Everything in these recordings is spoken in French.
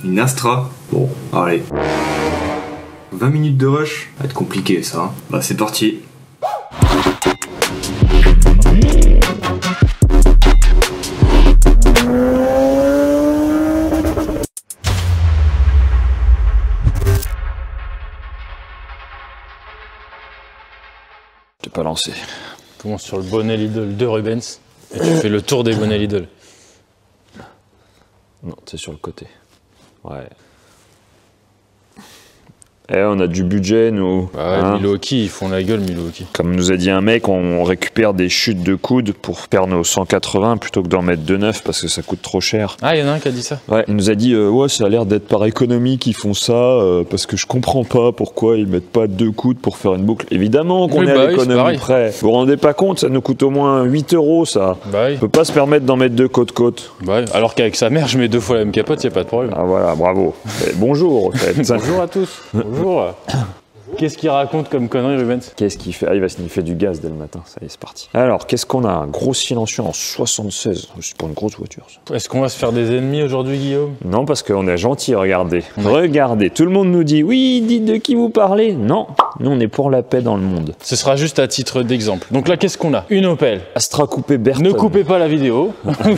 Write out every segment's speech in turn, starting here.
Une Astra? Bon, allez. 20 minutes de rush? Ça va être compliqué ça. Hein. Bah c'est parti. Je t'ai pas lancé. Commence sur le bonnet Lidl de Rubens et tu fais le tour des bonnets Lidl. Non, c'est sur le côté. Ouais. Eh, on a du budget, nous. Bah ouais, hein, Milwaukee, ils font la gueule, Milwaukee. Comme nous a dit un mec, on récupère des chutes de coude pour faire nos 180 plutôt que d'en mettre 2,9 parce que ça coûte trop cher. Ah, il y en a un qui a dit ça. Ouais, il nous a dit ouais, ça a l'air d'être par économie qu'ils font ça parce que je comprends pas pourquoi ils mettent pas 2 coudes pour faire une boucle. Évidemment qu'on est à l'économie près. Vous vous rendez pas compte, ça nous coûte au moins 8 € ça. Bah oui. On peut pas se permettre d'en mettre 2 côte-côte. Bah oui. Alors qu'avec sa mère, je mets 2 fois la même capote, y a pas de problème. Ah voilà, bravo. Bonjour en fait. Bonjour à tous. Bonjour. Qu'est-ce qu'il raconte comme connerie, Rubens? Qu'est-ce qu'il fait? Ah, il va sniffer du gaz dès le matin, ça y est, c'est parti. Alors, qu'est-ce qu'on a? Un gros silencieux en 76. C'est pas une grosse voiture, ça. Est-ce qu'on va se faire des ennemis aujourd'hui, Guillaume? Non, parce qu'on est gentil, regardez. Regardez, tout le monde nous dit, oui, dites de qui vous parlez. Non, nous on est pour la paix dans le monde. Ce sera juste à titre d'exemple. Donc là, qu'est-ce qu'on a? Une Opel. Astra Coupé Berton. Ne coupez pas la vidéo.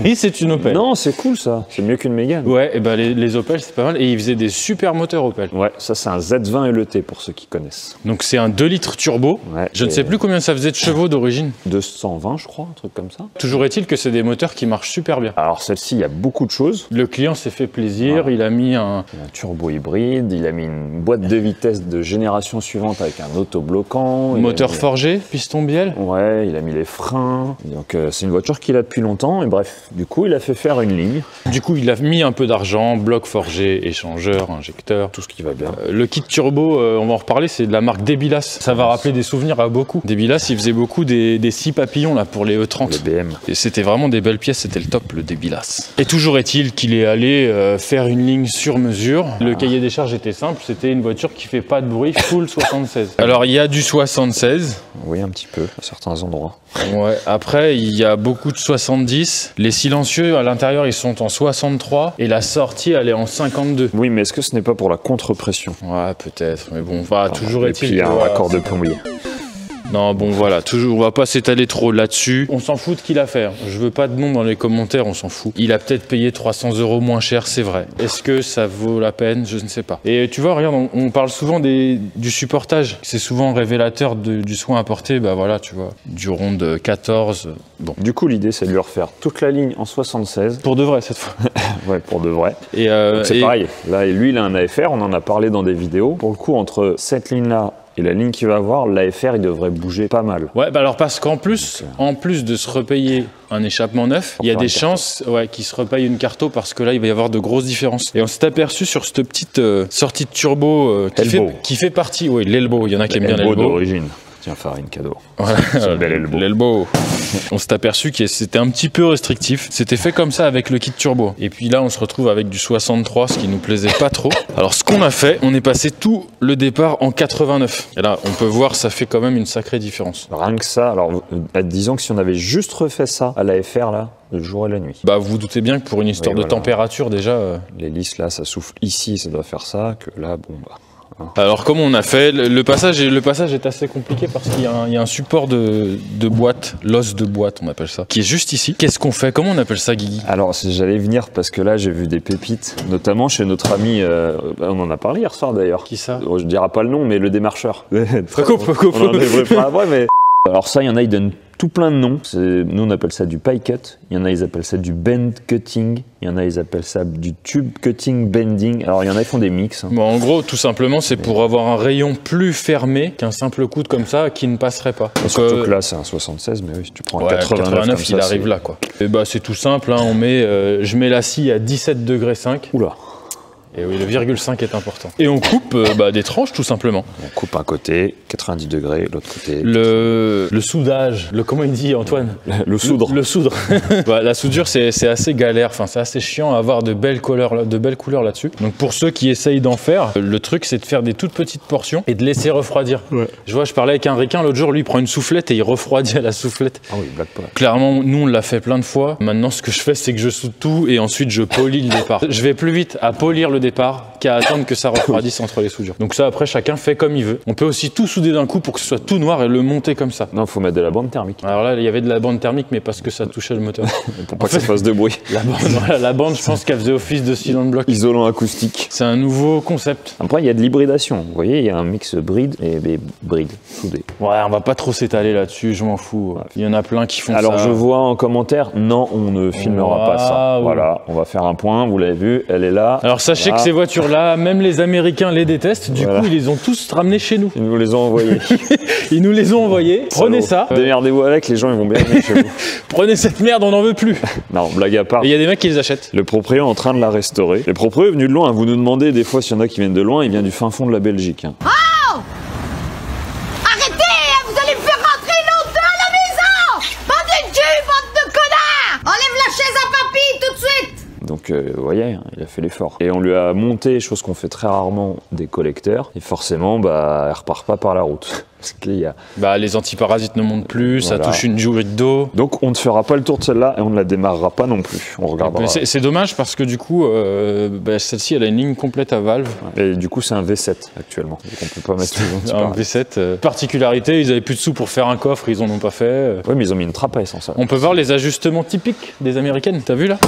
Oui, c'est une Opel. Non, c'est cool ça. C'est mieux qu'une Mégane. Ouais, et ben les Opel, c'est pas mal. Et ils faisaient des super moteurs Opel. Ouais, ça c'est un Z20 LET pour ceux qui connaissent. Donc c'est un 2 litres turbo. Ouais, je ne sais plus combien ça faisait de chevaux d'origine. 220, je crois, un truc comme ça. Toujours est-il que c'est des moteurs qui marchent super bien. Alors celle-ci, il y a beaucoup de choses. Le client s'est fait plaisir, ouais. Il a mis un turbo hybride, il a mis une boîte de vitesse de génération suivante avec un autobloquant. Moteur forgé, piston bielle. Ouais, il a mis les freins. Donc c'est une voiture qu'il a depuis longtemps et bref, du coup il a fait faire une ligne. Du coup il a mis un peu d'argent, bloc forgé, échangeur, injecteur. Tout ce qui va bien. Le kit turbo, on va en reparler, c'est de la marque Debilas. Ça va rappeler des souvenirs à beaucoup. Debilas, il faisait beaucoup des 6 papillons là pour les E30. Les BM. Et c'était vraiment des belles pièces, c'était le top, le Debilas. Et toujours est-il qu'il est allé faire une ligne sur mesure. Le cahier des charges était simple, c'était une voiture qui fait pas de bruit, full 76. Alors il y a du 76. Oui, un petit peu, à certains endroits. Ouais, après il y a beaucoup de 70. Les silencieux à l'intérieur ils sont en 63 et la sortie elle est en 52. Oui, mais est-ce que ce n'est pas pour la contre-pression? Ouais, peut-être, mais bon, enfin, toujours est-il. Et puis il y a un raccord de plombier. Non, bon voilà, toujours, on va pas s'étaler trop là-dessus. On s'en fout de qu'il a fait. Je veux pas de nom dans les commentaires, on s'en fout. Il a peut-être payé 300 € moins cher, c'est vrai. Est-ce que ça vaut la peine? Je ne sais pas. Et tu vois, regarde, on parle souvent du supportage. C'est souvent révélateur du soin apporté, bah voilà, tu vois. Du rond de 14, bon. Du coup, l'idée, c'est de lui refaire toute la ligne en 76. Pour de vrai, cette fois. Ouais, pour de vrai. Et c'est pareil. Là, lui, il a un AFR, on en a parlé dans des vidéos. Pour le coup, entre cette ligne-là et la ligne qu'il va avoir, l'AFR, il devrait bouger pas mal. Ouais, bah alors parce qu'en plus, en plus de se repayer un échappement neuf, il y a des chances qu'il se repaye une carto parce que là, il va y avoir de grosses différences. Et on s'est aperçu sur cette petite sortie de turbo qui fait partie, oui, l'elbow, il y en a qui aiment bien l'elbow. D'origine. Tiens, Farine, cadeau. Voilà, l'elbow. On s'est aperçu que c'était un petit peu restrictif. C'était fait comme ça avec le kit turbo. Et puis là, on se retrouve avec du 63, ce qui nous plaisait pas trop. Alors, ce qu'on a fait, on est passé tout le départ en 89. Et là, on peut voir, ça fait quand même une sacrée différence. Rien que ça, alors disons que si on avait juste refait ça à l'AFR, là, le jour et la nuit. Bah, vous vous doutez bien que pour une histoire de température, déjà... L'hélice, là, ça souffle ici, ça doit faire ça, que là, bon, bah... Alors comme on a fait, le passage est assez compliqué parce qu'il y a un support de boîte, l'os de boîte on appelle ça, qui est juste ici. Qu'est-ce qu'on fait? Comment on appelle ça, Guigui? Alors j'allais venir parce que là j'ai vu des pépites, notamment chez notre ami, on en a parlé hier soir d'ailleurs. Qui ça? Je dirai pas le nom, mais le démarcheur. Coupe. On en développer après, mais... Alors ça, il y en a, ils donnent tout plein de noms. Nous, on appelle ça du pie cut. Il y en a, ils appellent ça du bend cutting. Il y en a, ils appellent ça du tube cutting bending. Alors, il y en a, ils font des mix. Hein. Bon, en gros, tout simplement, c'est pour avoir un rayon plus fermé qu'un simple coude comme ça qui ne passerait pas. Donc, surtout que là, c'est un 76, mais oui, si tu prends un 89 il arrive là, quoi. Et bah, c'est tout simple. Hein, je mets la scie à 17,5 degrés. Oula. Et oui, le 0,5 est important. Et on coupe des tranches, tout simplement. On coupe un côté, 90 degrés, l'autre côté... Le soudage, comment il dit, Antoine? Le soudre. Le soudre. La soudure, c'est assez galère, enfin, c'est assez chiant à avoir de belles couleurs là-dessus. Donc pour ceux qui essayent d'en faire, le truc, c'est de faire des toutes petites portions et de laisser refroidir. Ouais. Je parlais avec un ricain l'autre jour, lui, il prend une soufflette et il refroidit à la soufflette. Ah oui, blague pas. Clairement, nous, on l'a fait plein de fois. Maintenant, ce que je fais, c'est que je soude tout et ensuite, je polis le départ. Je vais plus vite à polir le le départ qu'à attendre que ça refroidisse entre les soudures. Donc ça, après, chacun fait comme il veut. On peut aussi tout souder d'un coup pour que ce soit tout noir et le monter comme ça. Non, faut mettre de la bande thermique. Alors là, il y avait de la bande thermique, mais parce que ça touchait le moteur. Pour pas que ça fasse de bruit. La bande, voilà, la bande, je pense qu'elle faisait office de cylindre bloc. Isolant acoustique. C'est un nouveau concept. Après, il y a de l'hybridation. Vous voyez, il y a un mix bride et bride soudé. Ouais, on va pas trop s'étaler là-dessus, je m'en fous. Il y en a plein qui font ça. Alors, je vois en commentaire, non, on ne filmera pas ça. Voilà, on va faire un point, vous l'avez vu, elle est là. Alors, sachez que ces voitures-là, même les Américains les détestent, du coup, ils les ont tous ramenés chez nous. Ils nous les ont envoyés. Ils nous les ont envoyés. Prenez ça. Démerdez-vous avec, les gens, ils vont bien venir chez vous. Prenez cette merde, on n'en veut plus. Non, blague à part. Il y a des mecs qui les achètent. Le propriétaire est en train de la restaurer. Le propriétaire est venu de loin. Vous nous demandez des fois s'il y en a qui viennent de loin. Il vient du fin fond de la Belgique. Hein. Oh, arrêtez, vous allez me faire rentrer l'autre à la maison. Bande de cul, bande de connards. Enlève la chaise à papy tout de suite. Donc, vous voyez, il a fait l'effort. Et on lui a monté, chose qu'on fait très rarement, des collecteurs. Et forcément, bah, elle repart pas par la route. Parce qu'il y a... Bah, les antiparasites ne montent plus, Voilà. ça touche une jourite d'eau. Donc, on ne fera pas le tour de celle-là et on ne la démarrera pas non plus. On regardera. C'est dommage parce que du coup, bah, celle-ci, elle a une ligne complète à valve. Et du coup, c'est un V7 actuellement. Donc, on peut pas mettre les Un antiparasites. V7. Particularité, ils avaient plus de sous pour faire un coffre, ils en ont pas fait. Oui, mais ils ont mis une trapaille sans ça. On peut voir les ajustements typiques des américaines, t'as vu là?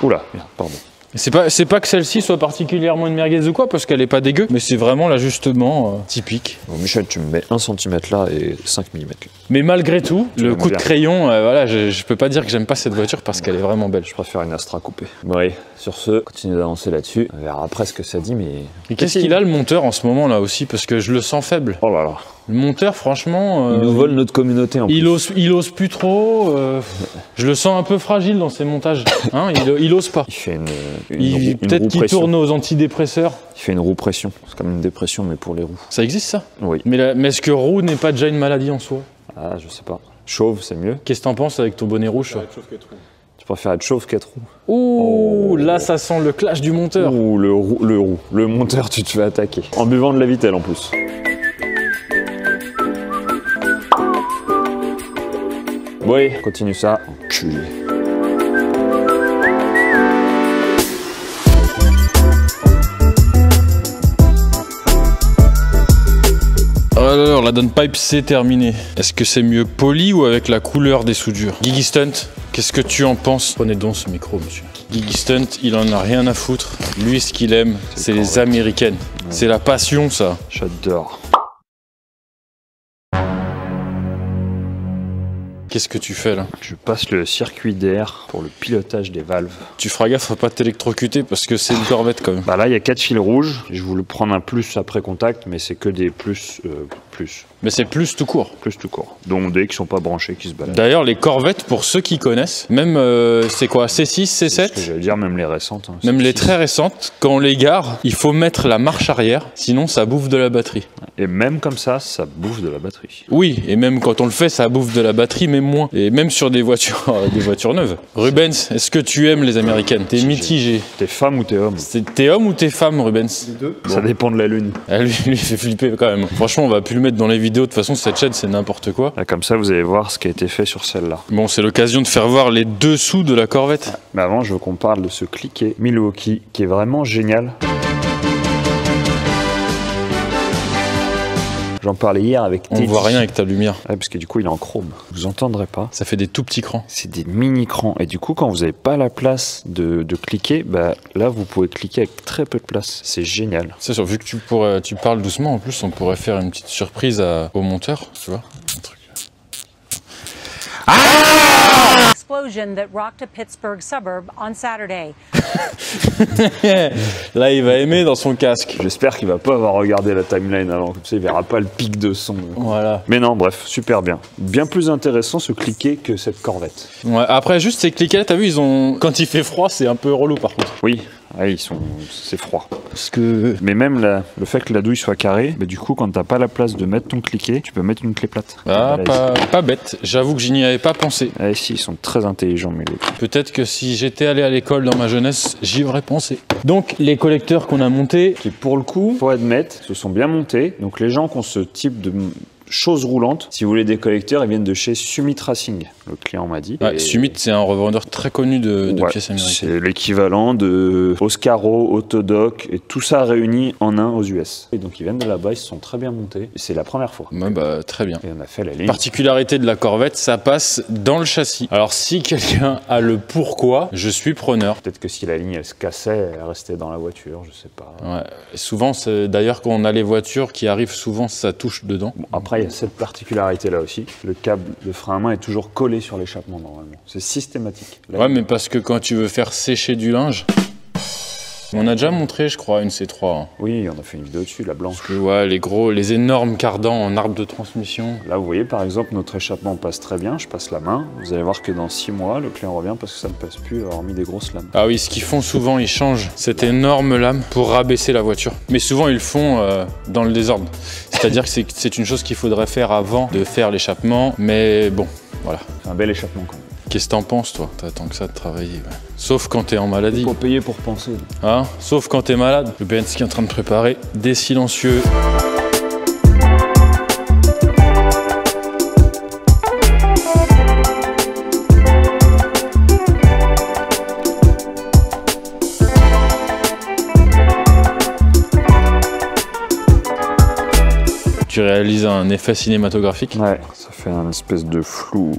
Oula, merde, pardon. C'est pas que celle-ci soit particulièrement une merguez ou quoi, parce qu'elle est pas dégueu, mais c'est vraiment l'ajustement typique. Bon, Michel, tu me mets 1 cm là et 5 mm là. Mais malgré tout, le l'aimes coup de bien. crayon, voilà, je peux pas dire que j'aime pas cette voiture parce qu'elle est vraiment belle. Je préfère une Astra coupée. Oui, sur ce, continue d'avancer là-dessus. On verra après ce que ça dit, mais... Et qu'est-ce qu'il a le monteur en ce moment là aussi, parce que je le sens faible. Oh là là. Le monteur, franchement... Il nous vole notre communauté en plus. Il ose plus trop. Je le sens un peu fragile dans ses montages. Hein, il ose pas. Il fait une Peut-être roue qu'il pression. tourne aux antidépresseurs. Il fait une roue pression. C'est comme une dépression, mais pour les roues. Ça existe ça? Oui. Mais est-ce que roux n'est pas déjà une maladie en soi? Ah, je sais pas. Chauve, c'est mieux. Qu'est-ce que t'en penses avec ton bonnet rouge? Tu préfères être chauve qu'être roux. Ouh, là ça sent le clash du monteur. Ouh, le roux. Le monteur, tu te fais attaquer. En buvant de la Vitelle en plus. Oui, continue ça. Enculé. Alors, la downpipe, c'est terminé. Est-ce que c'est mieux poli ou avec la couleur des soudures? Gigi Stunt, qu'est-ce que tu en penses? Prenez donc ce micro, monsieur. Gigi Stunt, il en a rien à foutre. Lui, ce qu'il aime, c'est les américaines. C'est la passion, ça. J'adore. Qu'est-ce que tu fais là? Je passe le circuit d'air pour le pilotage des valves. Tu feras gaffe à pas t'électrocuter parce que c'est une Corvette quand même. Bah là, il y a 4 fils rouges. Je voulais prendre un plus après contact, mais c'est que des plus. Mais c'est plus tout court. Plus tout court. Dont des qui sont pas branchés, qui se baladent. D'ailleurs, les Corvettes, pour ceux qui connaissent, même c'est quoi, C6, C'est ce que C7? j'allais dire, même les récentes. Hein. Même les C6. très récentes, quand on les gare, il faut mettre la marche arrière, sinon ça bouffe de la batterie. Et même comme ça bouffe de la batterie. Oui, et même quand on le fait, ça bouffe de la batterie, mais moins. Et même sur des voitures neuves. Rubens, est-ce que tu aimes les américaines? T'es mitigé. T'es femme ou t'es homme? T'es homme ou t'es femme, Rubens? Les deux. Ça dépend de la lune. Ah, lui, il fait flipper quand même. Franchement, on va plus le mettre dans les vidéos. De toute façon, cette chaîne, c'est n'importe quoi. Là, comme ça, vous allez voir ce qui a été fait sur celle-là. Bon, c'est l'occasion de faire voir les dessous de la Corvette. Mais avant, je veux qu'on parle de ce cliquet Milwaukee qui est vraiment génial. J'en parlais hier avec On Teddy. voit rien avec ta lumière. Ouais, parce que du coup, il est en chrome. Vous entendrez pas. Ça fait des tout petits crans. C'est des mini crans. Et du coup, quand vous n'avez pas la place de cliquer, bah, là, vous pouvez cliquer avec très peu de place. C'est génial. C'est sûr, vu que tu parles doucement, en plus, on pourrait faire une petite surprise au monteur, tu vois. Un truc. Explosion that rocked a Pittsburgh suburb on Saturday. Là, il va aimer dans son casque. J'espère qu'il va pas avoir regardé la timeline avant. Comme ça, il verra pas le pic de son. Voilà. Mais non, bref, super bien. Bien plus intéressant ce cliquet que cette Corvette. Ouais, après, juste ces cliquets, t'as vu, quand il fait froid, c'est un peu relou par contre. Oui, ouais, c'est froid. Parce que. Mais même le fait que la douille soit carrée, bah, du coup, quand t'as pas la place de mettre ton cliquet, tu peux mettre une clé plate. Ah, Voilà, pas bête. J'avoue que je n'y avais pas pensé. Ah, si, ils sont très intelligents, mais les... Peut-être que si j'étais allé à l'école dans ma jeunesse, j'y aurais pensé. Donc, les collecteurs qu'on a montés. qui, pour le coup, faut admettre, se sont bien montés. Donc, les gens qui ont ce type Chose roulante, si vous voulez des collecteurs, ils viennent de chez Summit Racing, le client m'a dit. Ouais, Summit, c'est un revendeur très connu de pièces américaines. C'est l'équivalent de Oscaro, Autodoc et tout ça réuni en un aux US. Et donc ils viennent de là-bas, ils se sont très bien montés. Et c'est la première fois. Ouais, bah, très bien. Et on a fait la ligne. Particularité de la Corvette, ça passe dans le châssis. Alors si quelqu'un a le pourquoi, je suis preneur. Peut-être que si la ligne elle se cassait, elle restait dans la voiture, je sais pas. Ouais. Souvent, d'ailleurs, quand on a les voitures qui arrivent, souvent ça touche dedans. Bon, après, il y a cette particularité là aussi. Le câble de frein à main est toujours collé sur l'échappement normalement. C'est systématique. Ouais, mais parce que quand tu veux faire sécher du linge. On a déjà montré, je crois, une C3. Hein. Oui, on a fait une vidéo dessus, la blanche. Parce que, ouais, les énormes cardans en arbre de transmission. Là, vous voyez, par exemple, notre échappement passe très bien. Je passe la main. Vous allez voir que dans 6 mois, le client revient parce que ça ne passe plus, hormis des grosses lames. Ah oui, ce qu'ils font souvent, ils changent cette énorme lame pour rabaisser la voiture. Mais souvent, ils le font dans le désordre. C'est-à-dire que c'est une chose qu'il faudrait faire avant de faire l'échappement. Mais bon, voilà. C'est un bel échappement quand même. Qu'est-ce que t'en penses, toi? T'attends que ça de travailler. Ouais. Sauf quand t'es en maladie. Faut payer pour penser. Hein? Sauf quand t'es malade. Le Benz qui est en train de préparer des silencieux. Tu réalises un effet cinématographique. Ouais, ça fait un espèce de flou.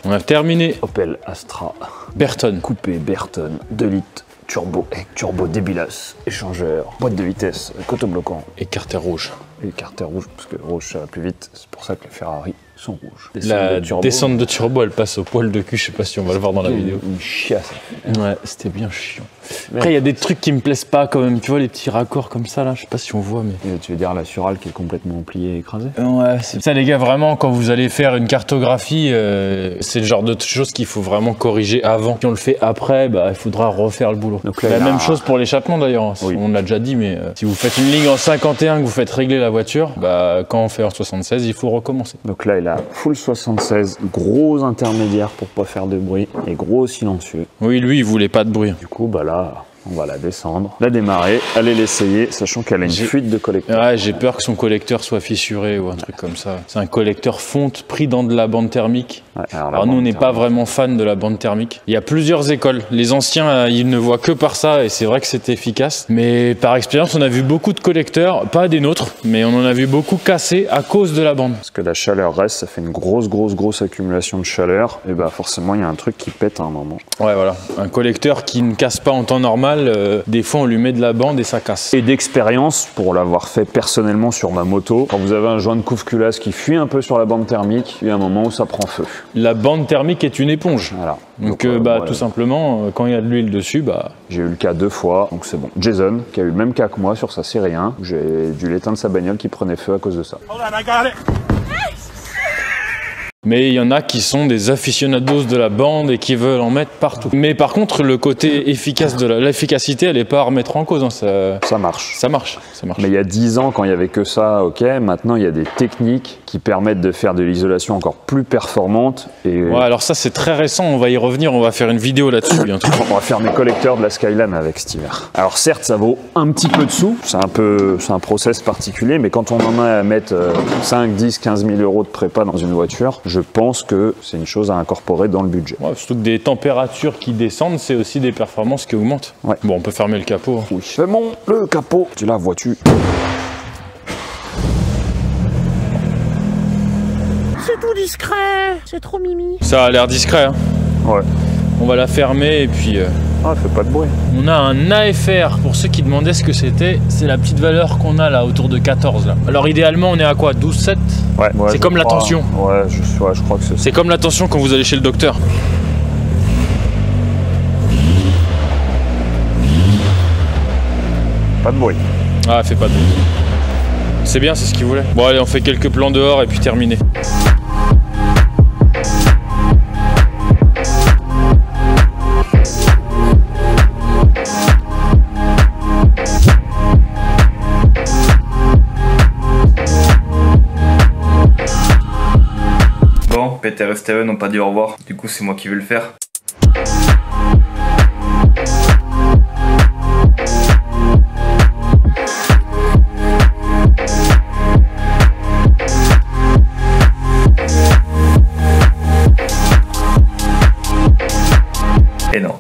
On a terminé. Opel Astra. Burton. Coupé Burton, 2 litres, turbo, avec turbo débilasse, échangeur, boîte de vitesse, autobloquant. Et carter rouge. Et carter rouge, parce que rouge ça va plus vite, c'est pour ça que les Ferrari sont rouges. La descente de turbo, elle passe au poil de cul, je sais pas si on va le voir dans la vidéo. Une chiasse. Ouais, c'était bien chiant. Après, il y a des trucs qui me plaisent pas quand même, tu vois, les petits raccords comme ça là, je sais pas si on voit, mais. Et tu veux dire la Surale qui est complètement pliée et écrasée? Ouais, c'est ça les gars, vraiment, quand vous allez faire une cartographie, c'est le genre de choses qu'il faut vraiment corriger avant. Si on le fait après, bah, il faudra refaire le boulot. Donc là, la même chose pour l'échappement d'ailleurs, oui. On l'a déjà dit, mais si vous faites une ligne en 51, que vous faites régler la voiture, bah, quand on fait en 76, il faut recommencer. Donc là, il a full 76, gros intermédiaire pour pas faire de bruit et gros silencieux. Oui, lui, il voulait pas de bruit. Du coup, bah là, on va la descendre, la démarrer, aller l'essayer, sachant qu'elle a une fuite de collecteur. Ouais, j'ai peur que son collecteur soit fissuré ou un truc comme ça. C'est un collecteur fonte pris dans de la bande thermique. Ouais, alors nous, on n'est pas vraiment fan de la bande thermique. Il y a plusieurs écoles. Les anciens, ils ne voient que par ça et c'est vrai que c'était efficace. Mais par expérience, on a vu beaucoup de collecteurs, pas des nôtres, mais on en a vu beaucoup cassés à cause de la bande. Parce que la chaleur reste, ça fait une grosse accumulation de chaleur. Et bah forcément, il y a un truc qui pète à un moment. Ouais, voilà. Un collecteur qui ne casse pas en temps normal, des fois on lui met de la bande et ça casse. Et d'expérience, pour l'avoir fait personnellement sur ma moto, quand vous avez un joint de couve-culasse qui fuit un peu sur la bande thermique, il y a un moment où ça prend feu. La bande thermique est une éponge. Voilà. Donc voilà. Tout simplement, quand il y a de l'huile dessus, bah... J'ai eu le cas 2 fois, donc c'est bon. Jason, qui a eu le même cas que moi sur sa série 1, j'ai dû l'éteindre sa bagnole qui prenait feu à cause de ça. Mais il y en a qui sont des aficionados de la bande et qui veulent en mettre partout. Mais par contre, le côté efficace de l'efficacité, elle n'est pas à remettre en cause. Hein. Ça marche. Ça marche. Mais il y a 10 ans, quand il n'y avait que ça, ok. Maintenant, il y a des techniques qui permettent de faire de l'isolation encore plus performante. Et... Ouais, alors ça, c'est très récent. On va y revenir. On va faire une vidéo là-dessus bientôt. On va faire mes collecteurs de la Skyline avec cet hiver. Alors certes, ça vaut un petit peu de sous. C'est un process particulier. Mais quand on en a à mettre 5, 10, 15 000 euros de prépa dans une voiture, je pense que c'est une chose à incorporer dans le budget. Ouais, surtout que des températures qui descendent, c'est aussi des performances qui augmentent. Ouais. Bon, on peut fermer le capot. Hein. Oui. C'est bon, le capot. Tu la vois-tu? C'est tout discret. C'est trop mimi. Ça a l'air discret. Hein. Ouais. On va la fermer et puis... Ah, fait pas de bruit. On a un AFR, pour ceux qui demandaient ce que c'était, c'est la petite valeur qu'on a là, autour de 14 là. Alors idéalement on est à quoi, 12,7 ? Ouais, c'est comme la tension. Ouais, je crois que c'est ça. C'est comme la tension quand vous allez chez le docteur. Pas de bruit. Ah, fait pas de bruit. C'est bien, c'est ce qu'il voulait. Bon allez, on fait quelques plans dehors et puis terminé. Peter et Steven n'ont pas dit au revoir, du coup c'est moi qui vais le faire. Et non.